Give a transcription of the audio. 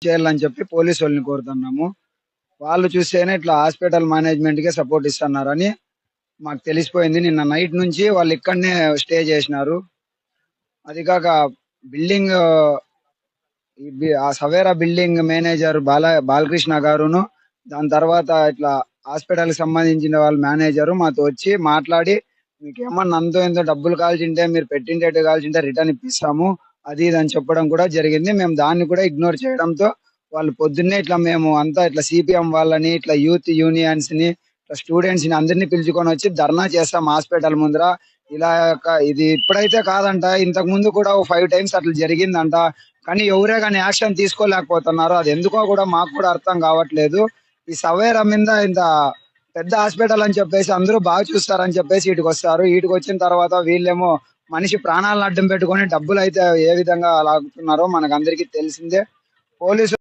చేయాలని చెప్పి పోలీసు వాళ్ళని కోరుతున్నాము. వాళ్ళు చూస్తేనే ఇట్లా హాస్పిటల్ మేనేజ్మెంట్ కే సపోర్ట్ ఇస్తున్నారని మాకు తెలిసిపోయింది. నిన్న నైట్ నుంచి వాళ్ళు ఇక్కడనే స్టే చేసినారు. అది కాక బిల్డింగ్ ఆ సవేరా బిల్డింగ్ మేనేజర్ బాలకృష్ణ గారును, దాని తర్వాత ఇట్లా హాస్పిటల్ కి సంబంధించిన వాళ్ళ మేనేజర్ మాతో వచ్చి మాట్లాడి, మీకు ఏమన్నా అంతో ఎంతో డబ్బులు కావాల్సింటే మీరు పెట్టిండేట్టు కావాల్సింటే రిటర్న్ ఇప్పిస్తాము, అది ఇది అని చెప్పడం కూడా జరిగింది. మేము దాన్ని కూడా ఇగ్నోర్ చేయడంతో వాళ్ళు పొద్దున్నే ఇట్లా మేము అంతా ఇట్లా సిపిఎం వాళ్ళని, ఇట్లా యూత్ యూనియన్స్ ని, ఇట్లా స్టూడెంట్స్ ని అందరినీ పిలుచుకొని వచ్చి ధర్నా చేస్తాం హాస్పిటల్ ముందర. ఇలా ఇది ఇప్పుడైతే కాదంట, ఇంతకు ముందు కూడా 5 times అట్లా జరిగిందంట. కానీ ఎవరే కానీ యాక్షన్ తీసుకోలేకపోతున్నారు. అది ఎందుకో కూడా మాకు కూడా అర్థం కావట్లేదు. ఈ సవేరా మీద ఇంత పెద్ద హాస్పిటల్ అని చెప్పేసి అందరూ బాగా చూస్తారని చెప్పేసి వీటికి వస్తారు. వీటికి వచ్చిన తర్వాత వీళ్ళేమో మనిషి ప్రాణాలను అడ్డం పెట్టుకొని డబ్బులు అయితే ఏ విధంగా లాగుతున్నారో మనకు అందరికీ తెలిసిందే. పోలీసు